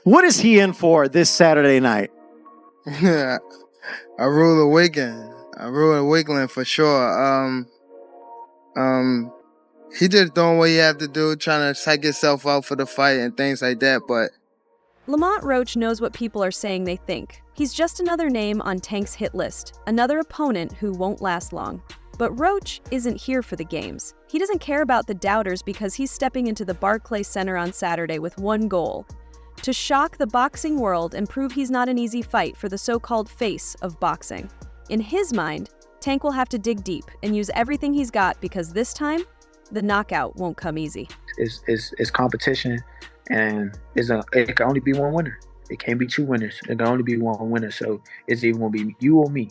What is he in for this Saturday night? I rule the weekend. I rule the weekend for sure. He just doing what he have to do, trying to psych himself out for the fight and things like that. But Lamont Roach knows what people are saying they think. He's just another name on Tank's hit list, another opponent who won't last long. But Roach isn't here for the games. He doesn't care about the doubters because he's stepping into the Barclays Center on Saturday with one goal: to shock the boxing world and prove he's not an easy fight for the so-called face of boxing. In his mind, Tank will have to dig deep and use everything he's got because this time, the knockout won't come easy. It's competition, and it can only be one winner. It can't be two winners. It can only be one winner. So it's either going to be you or me.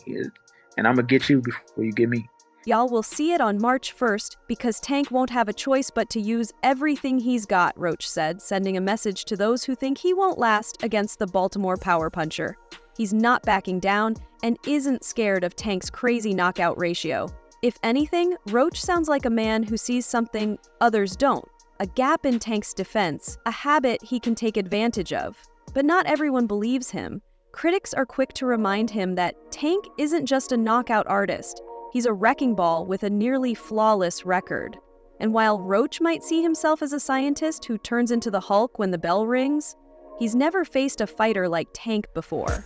And I'm going to get you before you get me. Y'all will see it on March 1st because Tank won't have a choice but to use everything he's got, Roach said, sending a message to those who think he won't last against the Baltimore power puncher. He's not backing down and isn't scared of Tank's crazy knockout ratio. If anything, Roach sounds like a man who sees something others don't, a gap in Tank's defense, a habit he can take advantage of. But not everyone believes him. Critics are quick to remind him that Tank isn't just a knockout artist. He's a wrecking ball with a nearly flawless record. And while Roach might see himself as a scientist who turns into the Hulk when the bell rings, he's never faced a fighter like Tank before.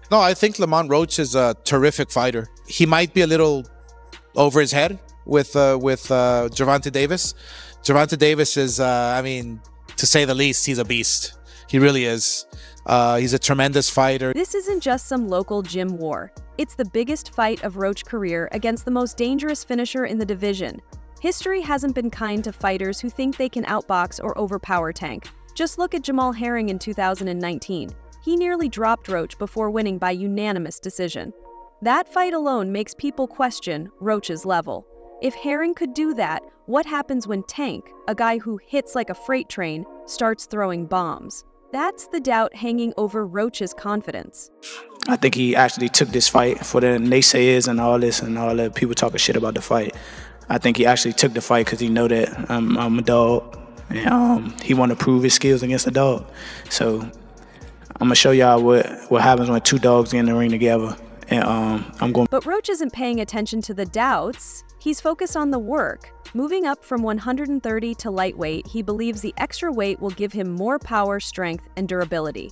No, I think Lamont Roach is a terrific fighter. He might be a little over his head with Gervonta Davis. Gervonta Davis is, to say the least, he's a beast. He really is. He's a tremendous fighter. This isn't just some local gym war. It's the biggest fight of Roach's career against the most dangerous finisher in the division. History hasn't been kind to fighters who think they can outbox or overpower Tank. Just look at Jamal Herring in 2019. He nearly dropped Roach before winning by unanimous decision. That fight alone makes people question Roach's level. If Herring could do that, what happens when Tank, a guy who hits like a freight train, starts throwing bombs? That's the doubt hanging over Roach's confidence. I think he actually took this fight for the naysayers and all the people talking shit about the fight. I think he actually took the fight because he know that I'm a dog, and he want to prove his skills against a dog. So I'm gonna show y'all what happens when two dogs get in the ring together. And I'm going. But Roach isn't paying attention to the doubts. He's focused on the work. Moving up from 130 to lightweight, he believes the extra weight will give him more power, strength, and durability.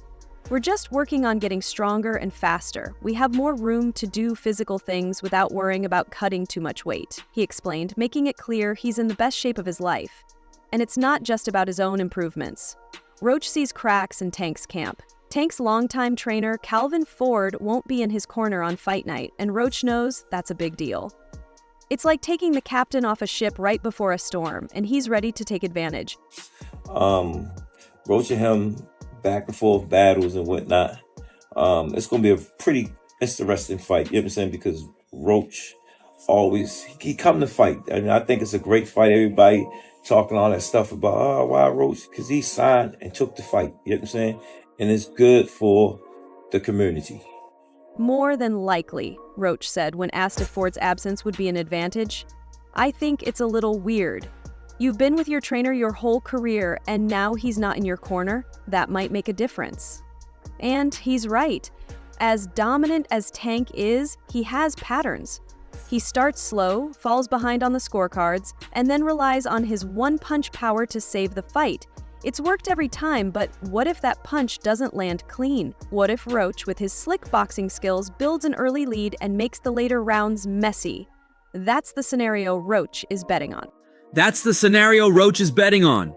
We're just working on getting stronger and faster. We have more room to do physical things without worrying about cutting too much weight, he explained, making it clear he's in the best shape of his life. And it's not just about his own improvements. Roach sees cracks in Tank's camp. Tank's longtime trainer, Calvin Ford, won't be in his corner on fight night, and Roach knows that's a big deal. It's like taking the captain off a ship right before a storm, and he's ready to take advantage. Roach and him, back and forth battles and whatnot. It's going to be a pretty interesting fight, you know what I'm saying? Because Roach he come to fight. I mean, I think it's a great fight. Everybody talking all that stuff about, why Roach? Because he signed and took the fight, you know what I'm saying? And it's good for the community. More than likely, Roach said when asked if Ford's absence would be an advantage. I think it's a little weird. You've been with your trainer your whole career, and now he's not in your corner. That might make a difference. And he's right. As dominant as Tank is, he has patterns. He starts slow, falls behind on the scorecards, and then relies on his one-punch power to save the fight. It's worked every time, but what if that punch doesn't land clean? What if Roach, with his slick boxing skills, builds an early lead and makes the later rounds messy? That's the scenario Roach is betting on. That's the scenario Roach is betting on.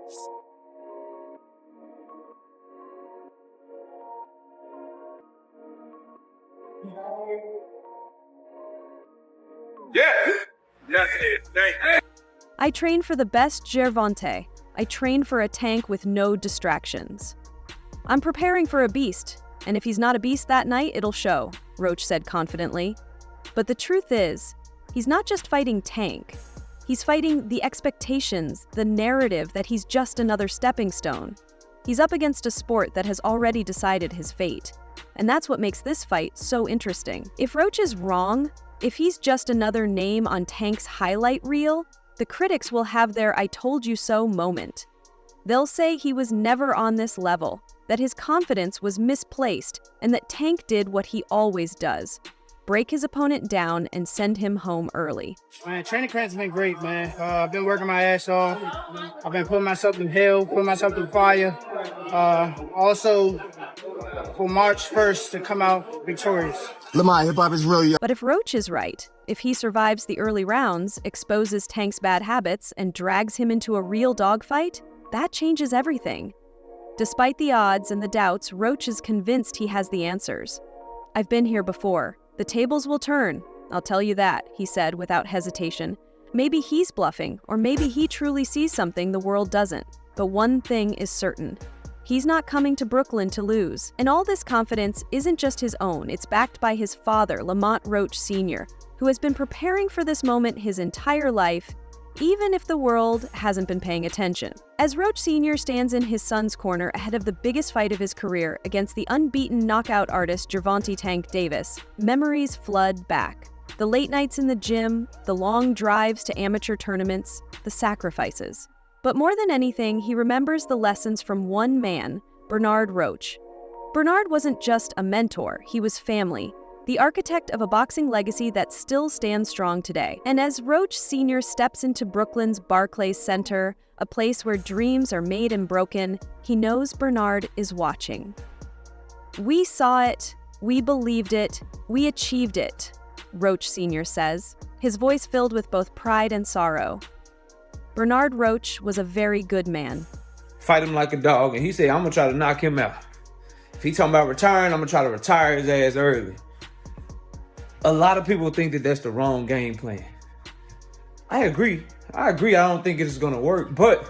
I train for the best Gervonta. I train for a Tank with no distractions. I'm preparing for a beast, and if he's not a beast that night, it'll show, Roach said confidently. But the truth is, he's not just fighting Tank. He's fighting the expectations, the narrative that he's just another stepping stone. He's up against a sport that has already decided his fate. And that's what makes this fight so interesting. If Roach is wrong, if he's just another name on Tank's highlight reel, the critics will have their I told you so moment. They'll say he was never on this level. that his confidence was misplaced and that Tank did what he always does: break his opponent down and send him home early. Man, training camp's been great, man. I've been working my ass off. I've been putting myself through hell, putting myself through fire. Also, for March 1st to come out victorious. Lamont, hip-hop is real, But if Roach is right, if he survives the early rounds, exposes Tank's bad habits, and drags him into a real dogfight, that changes everything. Despite the odds and the doubts, Roach is convinced he has the answers. "I've been here before. The tables will turn, I'll tell you that," he said without hesitation. Maybe he's bluffing, or maybe he truly sees something the world doesn't. But one thing is certain: he's not coming to Brooklyn to lose. And all this confidence isn't just his own, it's backed by his father, Lamont Roach Jr., who has been preparing for this moment his entire life, even if the world hasn't been paying attention. As Roach Sr. stands in his son's corner ahead of the biggest fight of his career against the unbeaten knockout artist Gervonta "Tank" Davis, memories flood back. The late nights in the gym, the long drives to amateur tournaments, the sacrifices. But more than anything, he remembers the lessons from one man, Bernard Roach. Bernard wasn't just a mentor, he was family, the architect of a boxing legacy that still stands strong today. And as Roach Sr. steps into Brooklyn's Barclays Center, a place where dreams are made and broken, he knows Bernard is watching. "We saw it, we believed it, we achieved it," Roach Sr. says, his voice filled with both pride and sorrow. Bernard Roach was a very good man. Fight him like a dog, and he said, "I'm gonna try to knock him out. If he talking about retiring, I'm gonna try to retire his ass early." A lot of people think that that's the wrong game plan. I agree. I don't think it's gonna work, but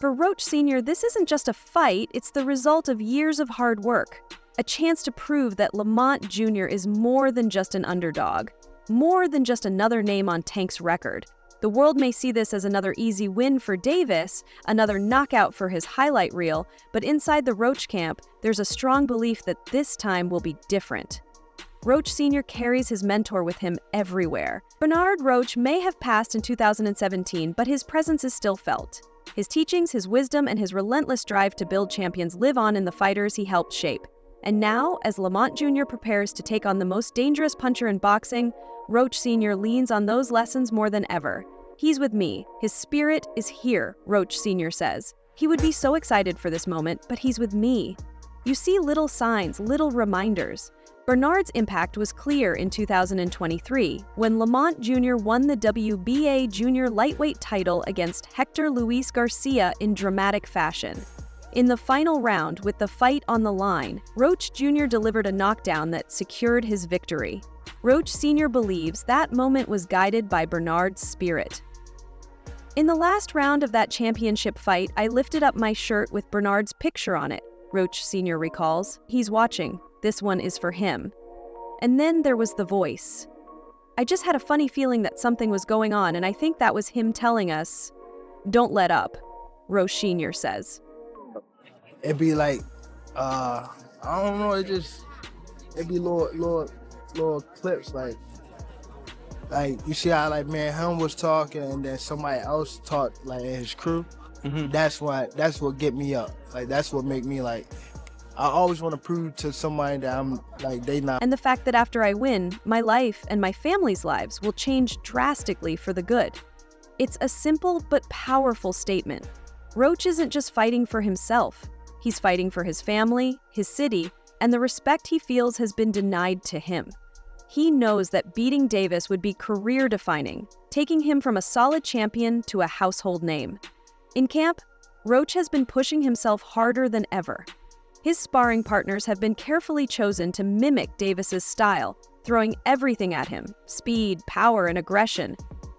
For Roach Sr., this isn't just a fight, it's the result of years of hard work. A chance to prove that Lamont Jr. is more than just an underdog, more than just another name on Tank's record. The world may see this as another easy win for Davis, another knockout for his highlight reel, but inside the Roach camp, there's a strong belief that this time will be different. Roach Sr. carries his mentor with him everywhere. Bernard Roach may have passed in 2017, but his presence is still felt. His teachings, his wisdom, and his relentless drive to build champions live on in the fighters he helped shape. And now, as Lamont Jr. prepares to take on the most dangerous puncher in boxing, Roach Sr. leans on those lessons more than ever. "He's with me. His spirit is here," Roach Sr. says. He would be so excited for this moment, but he's with me. You see little signs, little reminders. Bernard's impact was clear in 2023 when Lamont Jr. won the WBA junior lightweight title against Hector Luis Garcia in dramatic fashion. In the final round, with the fight on the line, Roach Jr. delivered a knockdown that secured his victory. Roach Sr. believes that moment was guided by Bernard's spirit. "In the last round of that championship fight, I lifted up my shirt with Bernard's picture on it," Roach Sr. recalls. "He's watching. This one is for him." And then there was the voice. "I just had a funny feeling that something was going on, and I think that was him telling us, 'Don't let up,'" Roach Sr. says. It'd be like, I don't know, it'd be little clips, like you see how like man him was talking and then somebody else talked like in his crew. Mm-hmm. That's what get me up. Like that's what make me like I always want to prove to somebody that I'm like they not. And the fact that after I win, my life and my family's lives will change drastically for the good. It's a simple but powerful statement. Roach isn't just fighting for himself. He's fighting for his family, his city, and the respect he feels has been denied to him. He knows that beating Davis would be career-defining, taking him from a solid champion to a household name. In camp, Roach has been pushing himself harder than ever. His sparring partners have been carefully chosen to mimic Davis's style, throwing everything at him: speed, power, and aggression.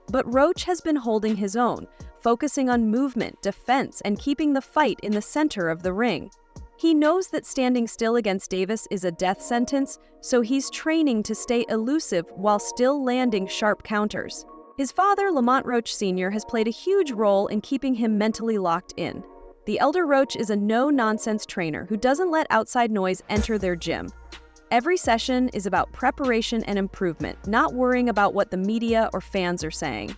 But Roach has been holding his own, focusing on movement, defense, and keeping the fight in the center of the ring. He knows that standing still against Davis is a death sentence, so he's training to stay elusive while still landing sharp counters. His father, Lamont Roach Sr., has played a huge role in keeping him mentally locked in. The elder Roach is a no-nonsense trainer who doesn't let outside noise enter their gym. Every session is about preparation and improvement, not worrying about what the media or fans are saying.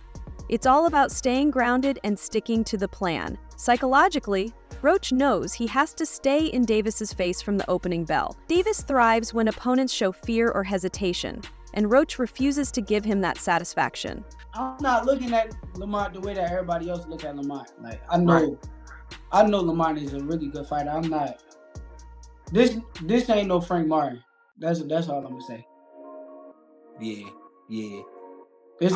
It's all about staying grounded and sticking to the plan. Psychologically, Roach knows he has to stay in Davis's face from the opening bell. Davis thrives when opponents show fear or hesitation, and Roach refuses to give him that satisfaction. I'm not looking at Lamont the way that everybody else look at Lamont. Like, I know Lamont is a really good fighter. I'm not. This ain't no Frank Martin. That's all I'm gonna say. Yeah. It's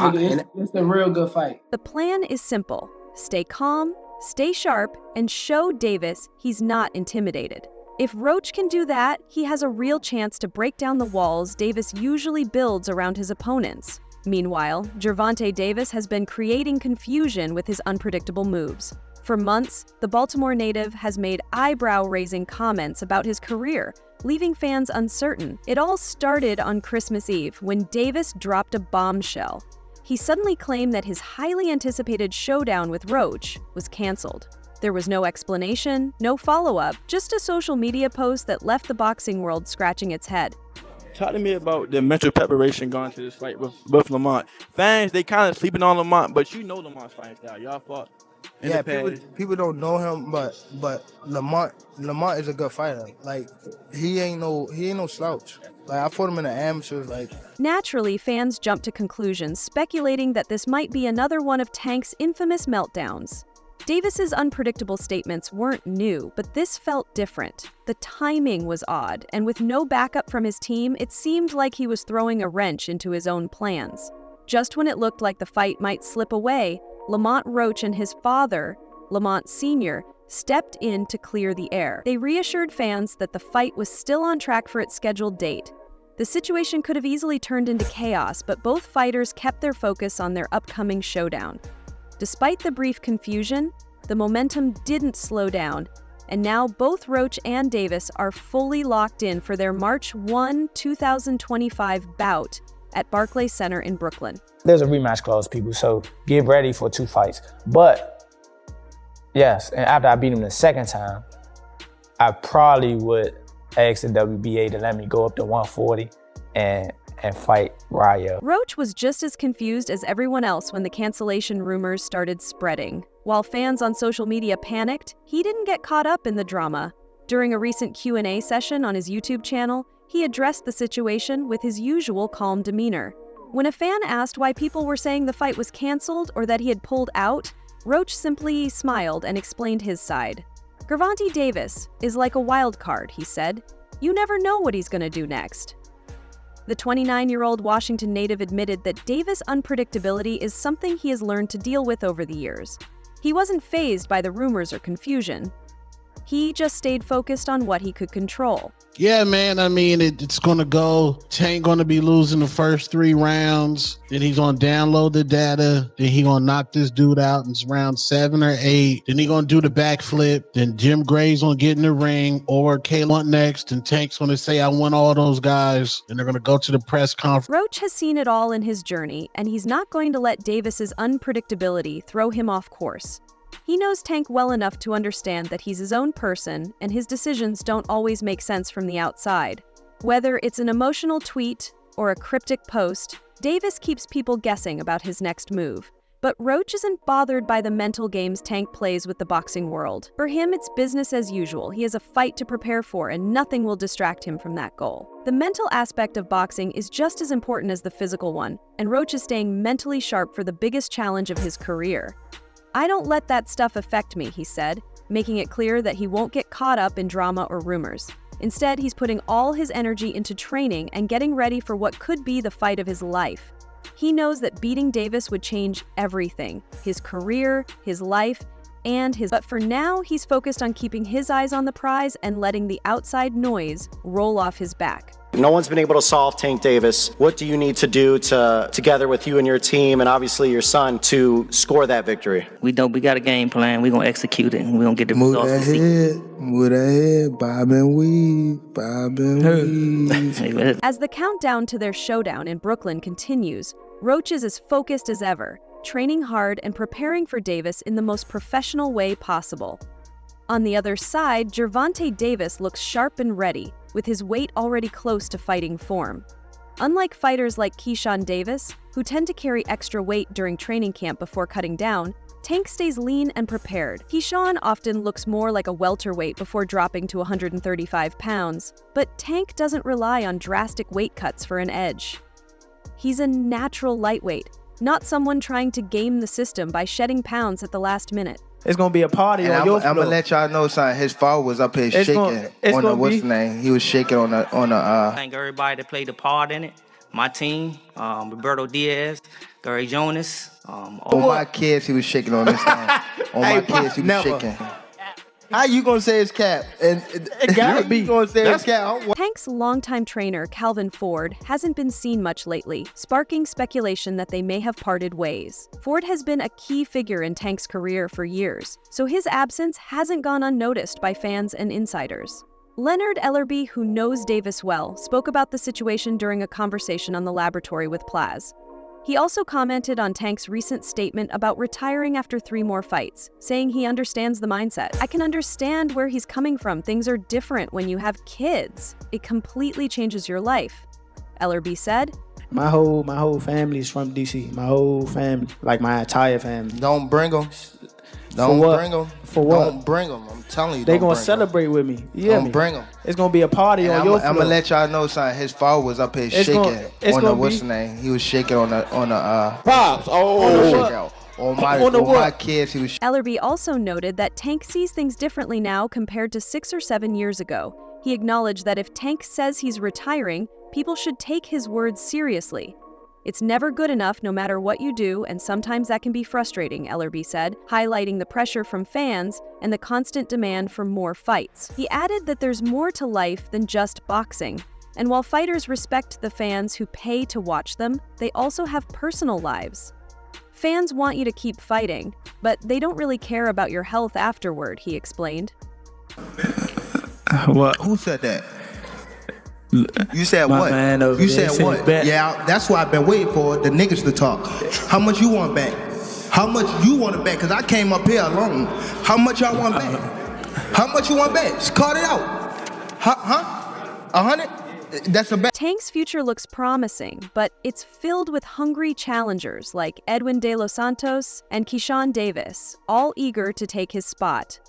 a real good fight. The plan is simple. Stay calm, stay sharp, and show Davis he's not intimidated. If Roach can do that, he has a real chance to break down the walls Davis usually builds around his opponents. Meanwhile, Gervonta Davis has been creating confusion with his unpredictable moves. For months, the Baltimore native has made eyebrow-raising comments about his career, leaving fans uncertain. It all started on Christmas Eve when Davis dropped a bombshell. He suddenly claimed that his highly anticipated showdown with Roach was canceled. There was no explanation, no follow-up, just a social media post that left the boxing world scratching its head. Talk to me about the mental preparation going to this fight with Lamont. Fans, they kind of sleeping on Lamont, but you know Lamont's fighting style. Y'all fought. Yeah, people don't know him, but Lamont is a good fighter. Like he ain't no slouch. Like I fought him in the amateurs. Like naturally, fans jumped to conclusions, speculating that this might be another one of Tank's infamous meltdowns. Davis's unpredictable statements weren't new, but this felt different. The timing was odd, and with no backup from his team, it seemed like he was throwing a wrench into his own plans. Just when it looked like the fight might slip away, Lamont Roach and his father, Lamont Sr., stepped in to clear the air. They reassured fans that the fight was still on track for its scheduled date. The situation could have easily turned into chaos, but both fighters kept their focus on their upcoming showdown. Despite the brief confusion, the momentum didn't slow down, and now both Roach and Davis are fully locked in for their March 1, 2025 bout at Barclays Center in Brooklyn. There's a rematch clause, people, so get ready for 2 fights. But, yes, and after I beat him the second time, I probably would ask the WBA to let me go up to 140 and fight Raya. Roach was just as confused as everyone else when the cancellation rumors started spreading. While fans on social media panicked, he didn't get caught up in the drama. During a recent Q&A session on his YouTube channel, he addressed the situation with his usual calm demeanor. When a fan asked why people were saying the fight was canceled or that he had pulled out, Roach simply smiled and explained his side. Gervonta Davis is like a wild card, he said. You never know what he's going to do next. The 29-year-old Washington native admitted that Davis' unpredictability is something he has learned to deal with over the years. He wasn't fazed by the rumors or confusion. He just stayed focused on what he could control. Yeah, man, I mean, it's going to go. Tank going to be losing the first 3 rounds. Then he's going to download the data. Then he going to knock this dude out in round 7 or 8. Then he going to do the backflip. Then Jim Gray's going to get in the ring or Caleb next. And Tank's going to say, I won all those guys. And they're going to go to the press conference. Roach has seen it all in his journey, and he's not going to let Davis's unpredictability throw him off course. He knows Tank well enough to understand that he's his own person and his decisions don't always make sense from the outside. Whether it's an emotional tweet or a cryptic post, Davis keeps people guessing about his next move. But Roach isn't bothered by the mental games Tank plays with the boxing world. For him, it's business as usual. He has a fight to prepare for, and nothing will distract him from that goal. The mental aspect of boxing is just as important as the physical one, and Roach is staying mentally sharp for the biggest challenge of his career. I don't let that stuff affect me, he said, making it clear that he won't get caught up in drama or rumors. Instead, he's putting all his energy into training and getting ready for what could be the fight of his life. He knows that beating Davis would change everything, his career, his life, and his... But for now, he's focused on keeping his eyes on the prize and letting the outside noise roll off his back. No one's been able to solve Tank Davis. What do you need to do together with you and your team and obviously your son to score that victory? We know we got a game plan. We're going to execute it, and we're going to get the results. Move ahead, bob and weave. As the countdown to their showdown in Brooklyn continues, Roach is as focused as ever, training hard and preparing for Davis in the most professional way possible. On the other side, Gervonta Davis looks sharp and ready, with his weight already close to fighting form. Unlike fighters like Keyshawn Davis, who tend to carry extra weight during training camp before cutting down, Tank stays lean and prepared. Keyshawn often looks more like a welterweight before dropping to 135 pounds, but Tank doesn't rely on drastic weight cuts for an edge. He's a natural lightweight, not someone trying to game the system by shedding pounds at the last minute. It's gonna be a party on your floor. I'm gonna let y'all know something. His father was up here shaking on the what's the name? He was shaking on the Thank everybody that played a part in it. My team, Roberto Diaz, Gary Jonas. On my kids, he was shaking on this thing. On my kids, he was shaking. How you gonna say his cap? And it gotta be. You gonna say his cap? Tank's longtime trainer, Calvin Ford, hasn't been seen much lately, sparking speculation that they may have parted ways. Ford has been a key figure in Tank's career for years, so his absence hasn't gone unnoticed by fans and insiders. Leonard Ellerbe, who knows Davis well, spoke about the situation during a conversation on the laboratory with Plaz. He also commented on Tank's recent statement about retiring after 3 more fights, saying he understands the mindset. I can understand where he's coming from. Things are different when you have kids. It completely changes your life. Ellerbe said, My whole family is from DC. My whole family, like my entire family. Don't bring them. Don't bring them. For what? Don't bring them. I'm telling you. They gonna celebrate with me. Don't bring them. It's gonna be a party on your floor. I'm gonna let y'all know something. His father was up here shaking on the what's the name? He was shaking on the Pops. On my kids, he was. Ellerbe also noted that Tank sees things differently now compared to 6 or 7 years ago. He acknowledged that if Tank says he's retiring, people should take his words seriously. It's never good enough no matter what you do, and sometimes that can be frustrating, Ellerbe said, highlighting the pressure from fans and the constant demand for more fights. He added that there's more to life than just boxing, and while fighters respect the fans who pay to watch them, they also have personal lives. Fans want you to keep fighting, but they don't really care about your health afterward, he explained. What? Who said that? You said what? You said what? Yeah, that's why I've been waiting for the niggas to talk. How much you want back? How much you want it back? Because I came up here alone. How much y'all want back? How much you want back? Just cut it out. Huh? 100? That's a bet. Tank's future looks promising, but it's filled with hungry challengers like Edwin De Los Santos and Keyshawn Davis, all eager to take his spot.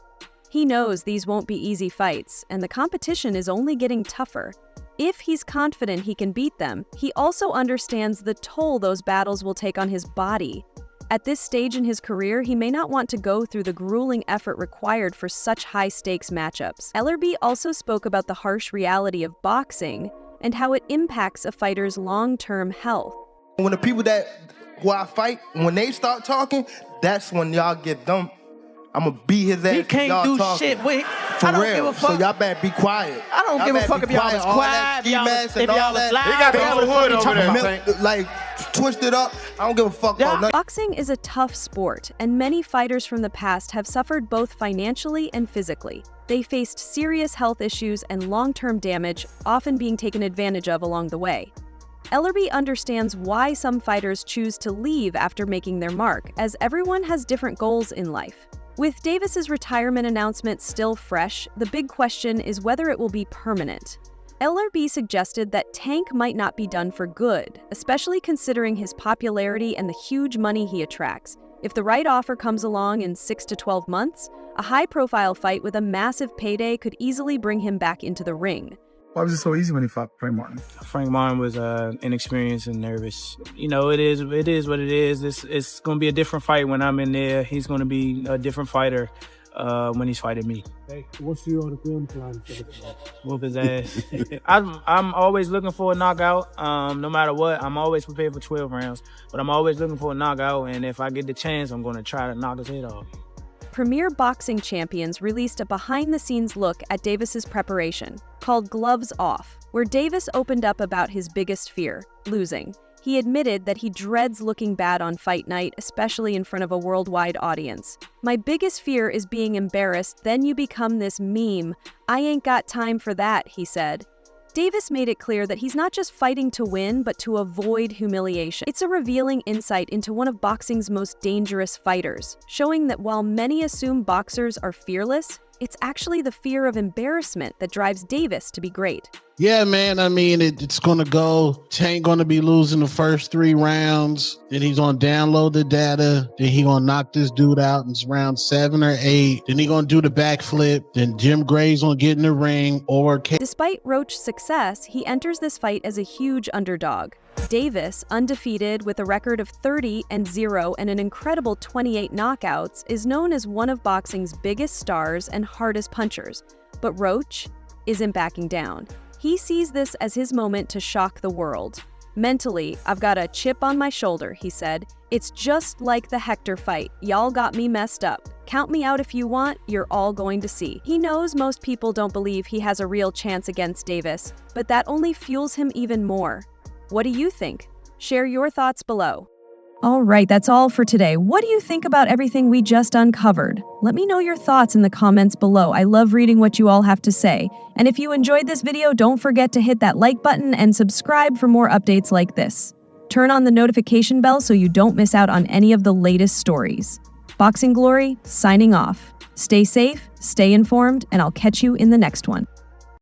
He knows these won't be easy fights, and the competition is only getting tougher. If he's confident he can beat them, he also understands the toll those battles will take on his body. At this stage in his career, he may not want to go through the grueling effort required for such high-stakes matchups. Ellerbe also spoke about the harsh reality of boxing and how it impacts a fighter's long-term health. When the people who I fight, when they start talking, that's when y'all get dumb. I'm gonna beat his ass. He can't do shit with. For I don't real. give a fuck. So y'all better be quiet. I don't give a fuck if y'all is quiet, if y'all is loud. He got the whole hood over there. Like, twisted up. I don't give a fuck about nothing. Boxing is a tough sport, and many fighters from the past have suffered both financially and physically. They faced serious health issues and long-term damage, often being taken advantage of along the way. Ellerbe understands why some fighters choose to leave after making their mark, as everyone has different goals in life. With Davis's retirement announcement still fresh, the big question is whether it will be permanent. Ellerbe suggested that Tank might not be done for good, especially considering his popularity and the huge money he attracts. If the right offer comes along in 6 to 12 months, a high-profile fight with a massive payday could easily bring him back into the ring. Why was it so easy when he fought Frank Martin? Frank Martin was inexperienced and nervous. You know, it is what it is. It's going to be a different fight when I'm in there. He's going to be a different fighter when he's fighting me. Hey, what's your game plan for the fight? Whoop his ass. I'm always looking for a knockout. No matter what, I'm always prepared for 12 rounds. But I'm always looking for a knockout, and if I get the chance, I'm going to try to knock his head off. Premier Boxing Champions released a behind-the-scenes look at Davis's preparation, called Gloves Off, where Davis opened up about his biggest fear, losing. He admitted that he dreads looking bad on fight night, especially in front of a worldwide audience. My biggest fear is being embarrassed, then you become this meme. I ain't got time for that, he said. Davis made it clear that he's not just fighting to win, but to avoid humiliation. It's a revealing insight into one of boxing's most dangerous fighters, showing that while many assume boxers are fearless, it's actually the fear of embarrassment that drives Davis to be great. Yeah, man. I mean, it's going to go. Tank going to be losing the first 3 rounds. Then he's going to download the data. Then he going to knock this dude out in round 7 or 8. Then he going to do the backflip. Then Jim Gray's going to get in the ring. Despite Roach's success, he enters this fight as a huge underdog. Davis, undefeated with a record of 30-0 and an incredible 28 knockouts, is known as one of boxing's biggest stars and hardest punchers. But Roach isn't backing down. He sees this as his moment to shock the world. Mentally, I've got a chip on my shoulder, he said. It's just like the Hector fight. Y'all got me messed up. Count me out if you want, you're all going to see. He knows most people don't believe he has a real chance against Davis, but that only fuels him even more. What do you think? Share your thoughts below. All right, that's all for today. What do you think about everything we just uncovered? Let me know your thoughts in the comments below. I love reading what you all have to say. And if you enjoyed this video, don't forget to hit that like button and subscribe for more updates like this. Turn on the notification bell so you don't miss out on any of the latest stories. Boxing Glory, signing off. Stay safe, stay informed, and I'll catch you in the next one.